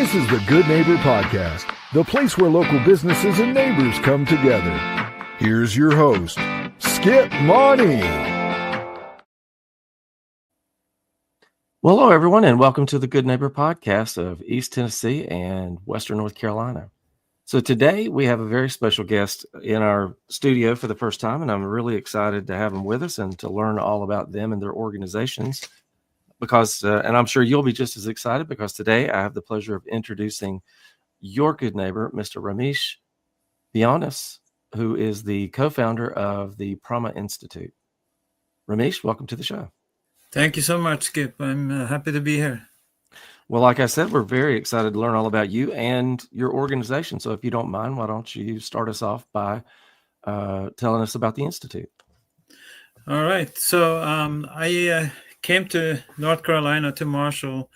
This is the Good Neighbor Podcast, the place where local businesses and neighbors come together. Here's your host, Skip Money. Well, hello, everyone, and welcome to the Good Neighbor Podcast of East Tennessee and Western North Carolina. So today we have a very special guest in our studio for the first time, and I'm really excited to have them with us and to learn all about them and their organizations. Because, and I'm sure you'll be just as excited, because today I have the pleasure of introducing your good neighbor, Mr. Ramesh Bjonnes, who is the co-founder of the Prama Institute. Ramesh, welcome to the show. Thank you so much, Skip. I'm happy to be here. Well, like I said, we're very excited to learn all about you and your organization. So if you don't mind, why don't you start us off by telling us about the Institute? All right. So I came to North Carolina, to Marshall,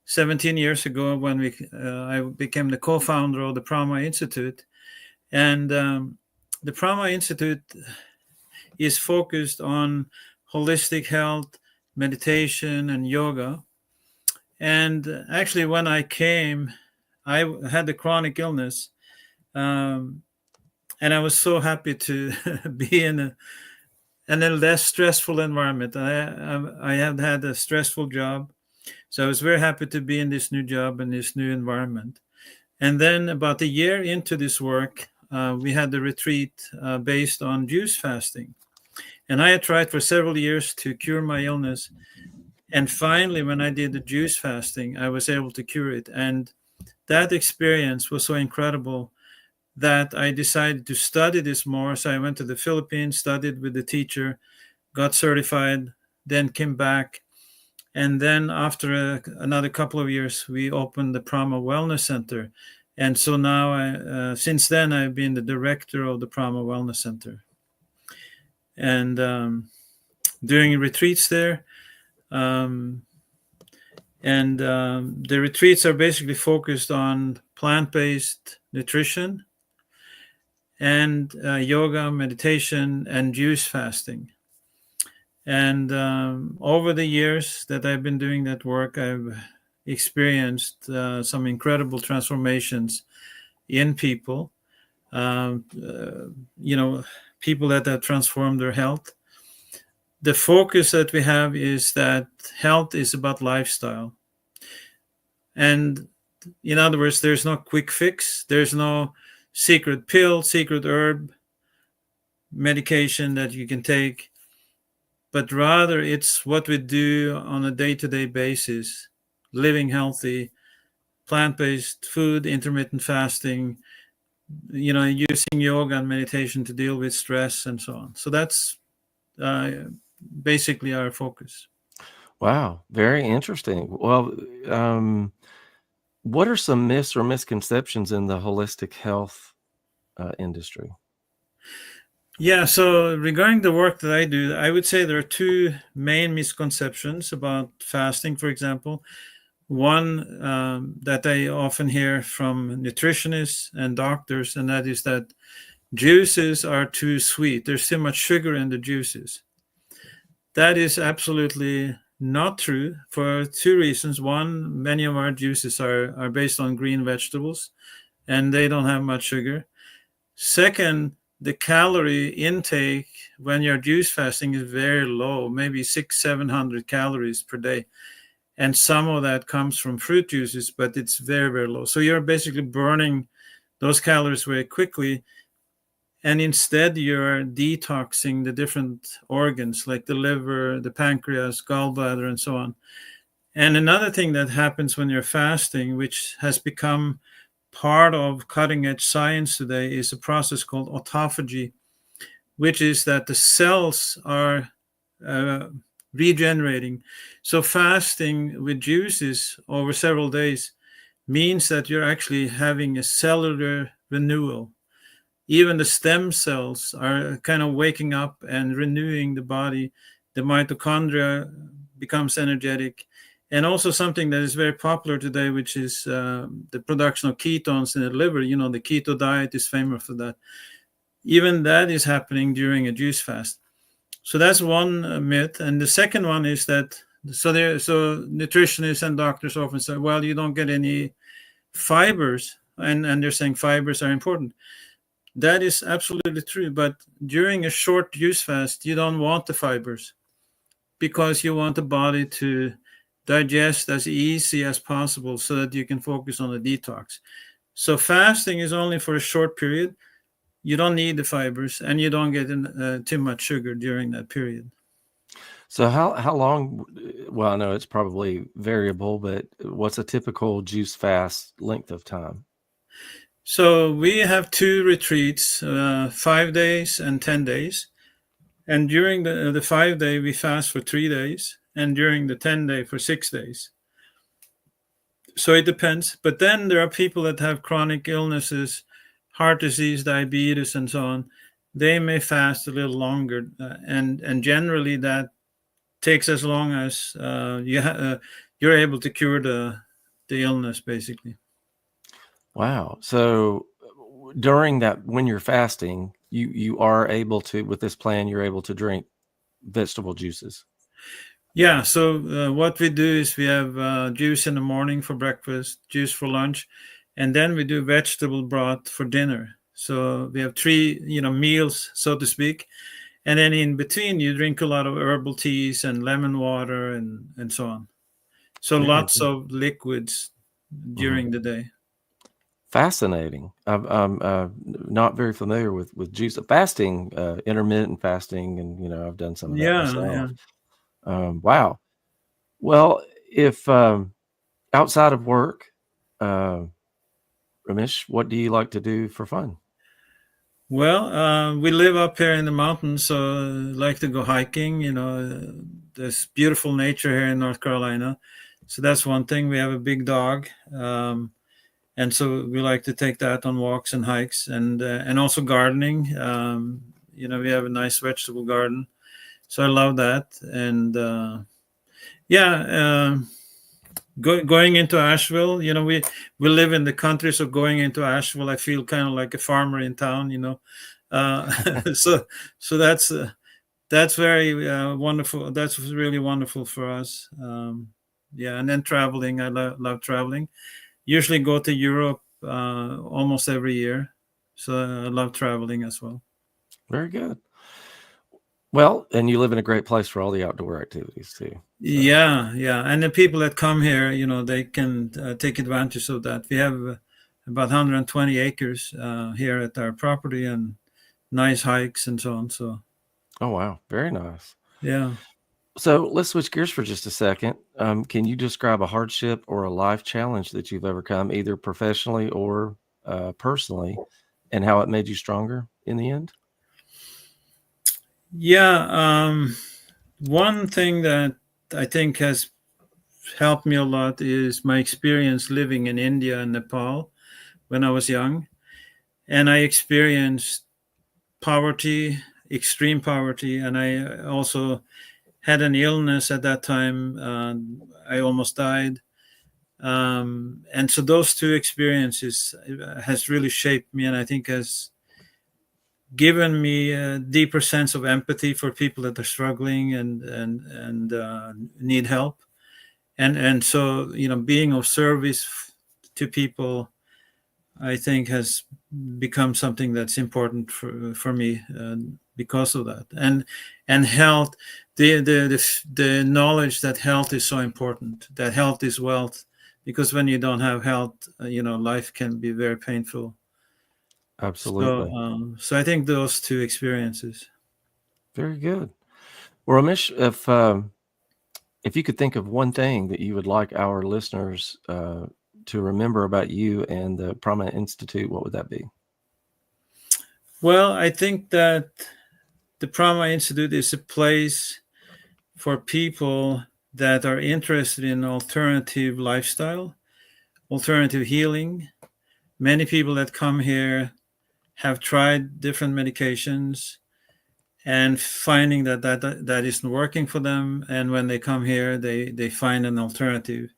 17 years ago when I became the co-founder of the Prama Institute. And the Prama Institute is focused on holistic health, meditation, and yoga. And actually, when I came, I had a chronic illness. And I was so happy to be in a less stressful environment. I have had a stressful job, so I was very happy to be in this new job and this new environment. And then about a year into this work, we had a retreat based on juice fasting. And I had tried for several years to cure my illness. And finally, when I did the juice fasting, I was able to cure it. And that experience was so incredible that I decided to study this more. So I went to the Philippines, studied with the teacher, got certified, then came back. And then after another couple of years, we opened the Prama Wellness Center. And so now, since then, I've been the director of the Prama Wellness Center. And doing retreats there. The retreats are basically focused on plant-based nutrition and yoga, meditation, and juice fasting. And over the years that I've been doing that work, I've experienced some incredible transformations in people, people that have transformed their health. The focus that we have is that health is about lifestyle. And in other words, there's no quick fix. There's no secret pill, secret herb, medication that you can take, but rather it's what we do on a day-to-day basis, living healthy, plant-based food, intermittent fasting, using yoga and meditation to deal with stress and so on. So that's basically our focus. Wow, very interesting. Well, what are some myths or misconceptions in the holistic health industry? Yeah, so regarding the work that I do, I would say there are two main misconceptions about fasting, for example. One that I often hear from nutritionists and doctors, and that is that juices are too sweet. There's too much sugar in the juices. That is absolutely not true for two reasons. One, many of our juices are based on green vegetables, and they don't have much sugar. Second, the calorie intake when you're juice fasting is very low, maybe 600-700 calories per day. And some of that comes from fruit juices, but it's very, very low. So you're basically burning those calories very quickly. And instead, you're detoxing the different organs like the liver, the pancreas, gallbladder, and so on. And another thing that happens when you're fasting, which has become part of cutting-edge science today, is a process called autophagy, which is that the cells are regenerating. So fasting with juices over several days means that you're actually having a cellular renewal. Even the stem cells are kind of waking up and renewing the body. The mitochondria becomes energetic. And also something that is very popular today, which is the production of ketones in the liver. The keto diet is famous for that. Even that is happening during a juice fast. So that's one myth. And the second one is that, so nutritionists and doctors often say, well, you don't get any fibers, and they're saying fibers are important. That is absolutely true. But during a short juice fast, you don't want the fibers because you want the body to digest as easy as possible so that you can focus on the detox. So fasting is only for a short period. You don't need the fibers, and you don't get too much sugar during that period. So how long? Well, I know it's probably variable, but what's a typical juice fast length of time? So we have 2 retreats, 5 days and 10 days. And during the 5-day, we fast for 3 days, and during the 10-day for 6 days. So it depends. But then there are people that have chronic illnesses, heart disease, diabetes, and so on. They may fast a little longer, and generally that takes as long as you're able to cure the illness, basically. Wow. So during that, when you're fasting, you are able to, with this plan, you're able to drink vegetable juices. Yeah. So what we do is we have juice in the morning for breakfast, juice for lunch, and then we do vegetable broth for dinner. So we have 3, meals, so to speak. And then in between, you drink a lot of herbal teas and lemon water and so on. So Very lots good. of liquids during the day. Fascinating. I'm not very familiar with juice fasting, intermittent fasting, and I've done some of that myself. Wow. Well, if outside of work, Ramesh, what do you like to do for fun? Well, we live up here in the mountains, so I like to go hiking. There's beautiful nature here in North Carolina. So that's one thing. We have a big dog. And so we like to take that on walks and hikes, and also gardening. We have a nice vegetable garden. So I love that. And going into Asheville, we live in the country, so going into Asheville, I feel kind of like a farmer in town, so that's very wonderful. That's really wonderful for us. And then traveling, I love traveling. Usually go to Europe almost every year, so I love traveling as well. Very good. Well, and you live in a great place for all the outdoor activities too. So. Yeah, and the people that come here, they can take advantage of that. We have about 120 acres here at our property, and nice hikes and so on. So. Oh wow, very nice. Yeah. So let's switch gears for just a second. Can you describe a hardship or a life challenge that you've overcome, either professionally or personally, and how it made you stronger in the end? Yeah. One thing that I think has helped me a lot is my experience living in India and Nepal when I was young. And I experienced poverty, extreme poverty, and I also had an illness at that time. I almost died. And so those 2 experiences has really shaped me, and I think has given me a deeper sense of empathy for people that are struggling and need help. And so, being of service to people, I think has become something that's important for me because of that. And health, the knowledge that health is so important, that health is wealth, because when you don't have health, life can be very painful. Absolutely. So I think those 2 experiences. Very good. Well, Ramesh, if you could think of one thing that you would like our listeners to remember about you and the Prama Institute, what would that be? Well, I think that the Prama Institute is a place for people that are interested in alternative lifestyle, alternative healing. Many people that come here have tried different medications and finding that isn't working for them. And when they come here, they find an alternative.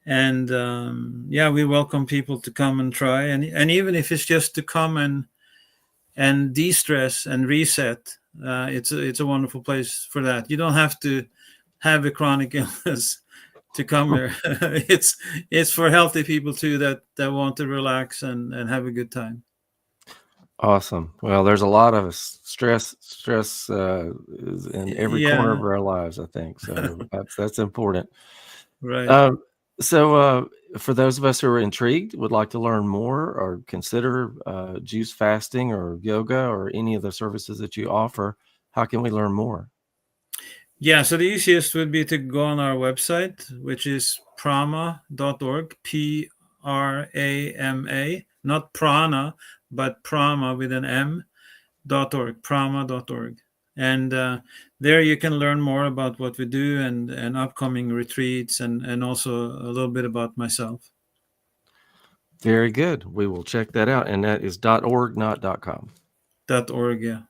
And we welcome people to come and try. And even if it's just to come and de-stress and reset, it's a wonderful place for that. You don't have to have a chronic illness to come here. It's for healthy people too that want to relax and have a good time. Awesome. Well, there's a lot of stress is in every corner of our lives, I think. So that's important. Right. So for those of us who are intrigued, would like to learn more or consider juice fasting or yoga or any of the services that you offer, how can we learn more? Yeah, so the easiest would be to go on our website, which is prama.org, Prama, not prana, but Prama with an M.org, prama.org. And there you can learn more about what we do and upcoming retreats and also a little bit about myself. Very good. We will check that out. And that is .org, not .com. .org, yeah.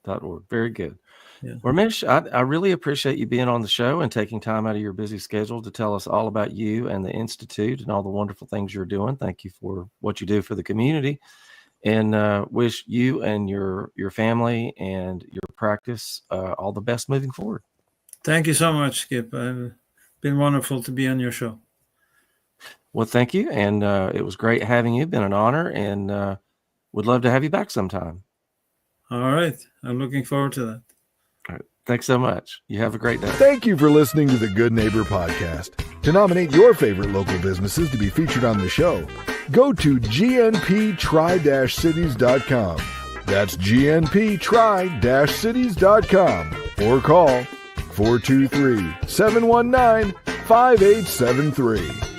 .org. Very good. Yeah. Ramesh, I really appreciate you being on the show and taking time out of your busy schedule to tell us all about you and the Institute and all the wonderful things you're doing. Thank you for what you do for the community, and wish you and your family and your practice all the best moving forward. Thank you so much, Skip. It's been wonderful to be on your show. Well, thank you. And it was great having you. Been an honor, and would love to have you back sometime. All right. I'm looking forward to that. All right. Thanks so much. You have a great day. Thank you for listening to the Good Neighbor Podcast. To nominate your favorite local businesses to be featured on the show, go to gnptri-cities.com. That's gnptri-cities.com or call 423-719-5873.